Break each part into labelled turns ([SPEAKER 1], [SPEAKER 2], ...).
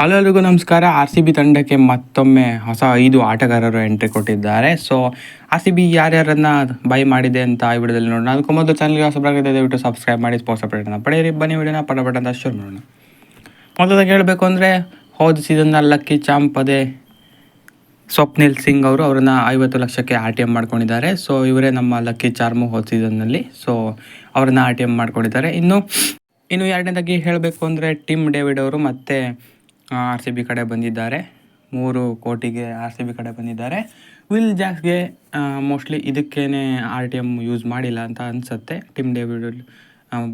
[SPEAKER 1] Hello ಎಲ್ರಿಗೂ ನಮಸ್ಕಾರ. R C B ತಂಡಕ್ಕೆ ಮತ್ತೊಮ್ಮೆ ಹೊಸ 5 ಆಟಗಾರರು ಎಂಟ್ರಿ ಕೊಟ್ಟಿದ್ದಾರೆ. ಸೊ ಆರ್ ಸಿ ಬಿ ಯಾರ್ಯಾರನ್ನ ಬೈ ಮಾಡಿದೆ ಅಂತ ಈ ವಿಡಿಯೋದಲ್ಲಿ ನೋಡೋಣ. ಅದಕ್ಕೂ ಮೊದಲು ಚಾನಲ್ಗೆ ಹೊಸಬರಾಗಿದೆ ದಯವಿಟ್ಟು ಸಬ್ಸ್ಕ್ರೈಬ್ ಮಾಡಿ, ಸ್ಪೋರ್ಟ್ಸ್ ಅಪ್ಡೇಟ್ನ ಪಡೆಯಿರಿ. ಬನ್ನಿ ವಿಡಿಯೋನ ಪಟ ಅಂತ ಶುರು ಮಾಡೋಣ. ಮೊದಲಾಗಿ ಹೇಳಬೇಕು ಅಂದರೆ ಹೋದ ಸೀಸನ್ನ ಲಕ್ಕಿ ಚಾಂಪ್ ಅದೇ ಸ್ವಪ್ನಿಲ್ ಸಿಂಗ್ ಅವರು ಅವರನ್ನು 50 ಲಕ್ಷಕ್ಕೆ ಆರ್ ಟಿ ಎಮ್ ಮಾಡ್ಕೊಂಡಿದ್ದಾರೆ. ಸೊ ಇವರೇ ನಮ್ಮ ಲಕ್ಕಿ ಚಾರ್ಮು ಹೋದ ಸೀಸನ್ನಲ್ಲಿ. ಸೊ ಅವರನ್ನು ಆರ್ ಟಿ ಎಮ್ ಮಾಡ್ಕೊಂಡಿದ್ದಾರೆ. ಇನ್ನು ಎರಡನೇದಾಗಿ ಹೇಳಬೇಕು ಅಂದರೆ ಟಿಮ್ ಡೇವಿಡ್ ಅವರು ಮತ್ತೆ ಆರ್ ಸಿ ಬಿ ಕಡೆ ಬಂದಿದ್ದಾರೆ. 3 ಕೋಟಿಗೆ ಆರ್ ಸಿ ಬಿ ಕಡೆ ಬಂದಿದ್ದಾರೆ. ವಿಲ್ ಜಾಕ್ಸ್ಗೆ ಮೋಸ್ಟ್ಲಿ ಇದಕ್ಕೇನೆ ಆರ್ ಟಿ ಎಮ್ ಯೂಸ್ ಮಾಡಿಲ್ಲ ಅಂತ ಅನಿಸುತ್ತೆ, ಟಿಮ್ ಡೇವಿಡ್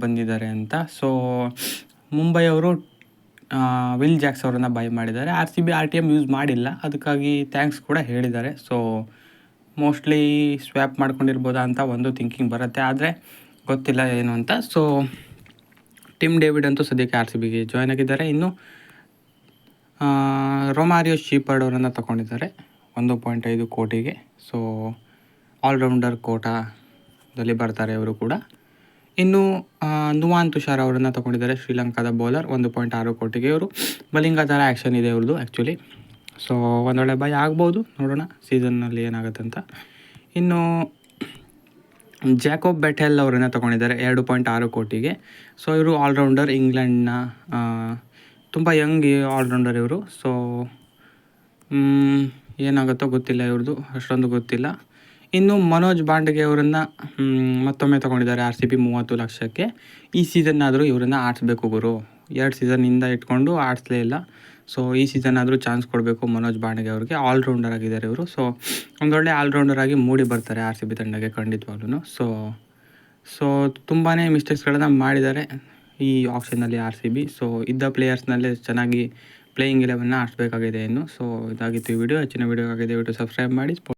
[SPEAKER 1] ಬಂದಿದ್ದಾರೆ ಅಂತ. ಸೊ ಮುಂಬೈ ಅವರು ವಿಲ್ ಜಾಕ್ಸ್ ಅವರನ್ನು ಬೈ ಮಾಡಿದ್ದಾರೆ. R C B R T M use ಮಾಡಿಲ್ಲ, ಅದಕ್ಕಾಗಿ ಥ್ಯಾಂಕ್ಸ್ ಕೂಡ ಹೇಳಿದ್ದಾರೆ. ಸೊ ಮೋಸ್ಟ್ಲಿ ಸ್ವ್ಯಾಪ್ ಮಾಡ್ಕೊಂಡಿರ್ಬೋದಾ ಅಂತ ಒಂದು ಥಿಂಕಿಂಗ್ ಬರುತ್ತೆ, ಆದರೆ ಗೊತ್ತಿಲ್ಲ ಏನು ಅಂತ. ಸೊ ಟಿಮ್ ಡೇವಿಡ್ ಅಂತೂ ಸದ್ಯಕ್ಕೆ ಆರ್ ಸಿ ಬಿಗೆ ಜಾಯ್ನ್ ಆಗಿದ್ದಾರೆ. ಇನ್ನು ರೊಮಾರಿಯೋ ಶೀಪರ್ಡ್ ಅವರನ್ನು ತಗೊಂಡಿದ್ದಾರೆ 1.5 ಕೋಟಿಗೆ. ಸೊ ಆಲ್ರೌಂಡರ್ ಕೋಟಾದಲ್ಲಿ ಬರ್ತಾರೆ ಇವರು ಕೂಡ. ಇನ್ನು ನುವಾನ್ ತುಷಾರ್ ಅವರನ್ನು ತಗೊಂಡಿದ್ದಾರೆ, ಶ್ರೀಲಂಕಾದ ಬೌಲರ್, 1.6 ಕೋಟಿಗೆ. ಇವರು ಬಲಿಂಗ ಥರ ಆ್ಯಕ್ಷನ್ ಇದೆ ಇವ್ರದ್ದು ಆ್ಯಕ್ಚುಲಿ. ಸೊ ಒಂದೊಳ್ಳೆ ಬೈ ಆಗ್ಬೋದು, ನೋಡೋಣ ಸೀಸನ್ನಲ್ಲಿ ಏನಾಗುತ್ತೆ ಅಂತ. ಇನ್ನು ಜಾಕೋಬ್ ಬೆಟೆಲ್ ಅವರನ್ನು ತಗೊಂಡಿದ್ದಾರೆ 2.6 ಕೋಟಿಗೆ. ಸೊ ಇವರು ಆಲ್ರೌಂಡರ್, ಇಂಗ್ಲೆಂಡ್ನ ತುಂಬ ಯಂಗ್ ಆಲ್ರೌಂಡರ್ ಇವರು. ಸೊ ಏನಾಗುತ್ತೋ ಗೊತ್ತಿಲ್ಲ, ಇವ್ರದ್ದು ಅಷ್ಟೊಂದು ಗೊತ್ತಿಲ್ಲ. ಇನ್ನು ಮನೋಜ್ ಬಾಂಡ್ಗೆ ಅವರನ್ನು ಮತ್ತೊಮ್ಮೆ ತೊಗೊಂಡಿದ್ದಾರೆ ಆರ್ ಸಿ ಬಿ 30 ಲಕ್ಷಕ್ಕೆ. ಈ ಸೀಸನ್ನಾದರೂ ಇವರನ್ನು ಆಡಿಸ್ಬೇಕು ಗುರು, 2 ಸೀಸನ್ನಿಂದ ಇಟ್ಕೊಂಡು ಆಡಿಸ್ಲೇ ಇಲ್ಲ. ಸೊ ಈ ಸೀಸನ್ ಆದರೂ ಚಾನ್ಸ್ ಕೊಡಬೇಕು ಮನೋಜ್ ಬಾಂಡ್ಗೆ ಅವ್ರಿಗೆ. ಆಲ್ರೌಂಡರ್ ಆಗಿದ್ದಾರೆ ಇವರು. ಸೊ ಒಂದೊಳ್ಳೆ ಆಲ್ರೌಂಡರ್ ಆಗಿ ಮೂಡಿ ಬರ್ತಾರೆ ಆರ್ ಸಿ ಬಿ ತಂಡಕ್ಕೆ ಖಂಡಿತವಾಗ್ಲೂ. ಸೊ ತುಂಬಾ ಮಿಸ್ಟೇಕ್ಸ್ಗಳನ್ನು ಮಾಡಿದ್ದಾರೆ ಈ ಆಪ್ಷನ್ನಲ್ಲಿ ಆರ್ ಸಿ ಬಿ. ಸೊ ಇದ್ದ ಪ್ಲೇಯರ್ಸ್ನಲ್ಲೇ ಚೆನ್ನಾಗಿ ಪ್ಲೇಯಿಂಗ್ 11ನ ಆಡಿಸ್ಬೇಕಾಗಿದೆ ಇನ್ನು. ಸೊ ಇದಾಗಿತ್ತು ಈ ವಿಡಿಯೋ. ಹೆಚ್ಚಿನ ವಿಡಿಯೋ ಆಗಿದೆ, ದಯವಿಟ್ಟು ಸಬ್ಸ್ಕ್ರೈಬ್ ಮಾಡಿ.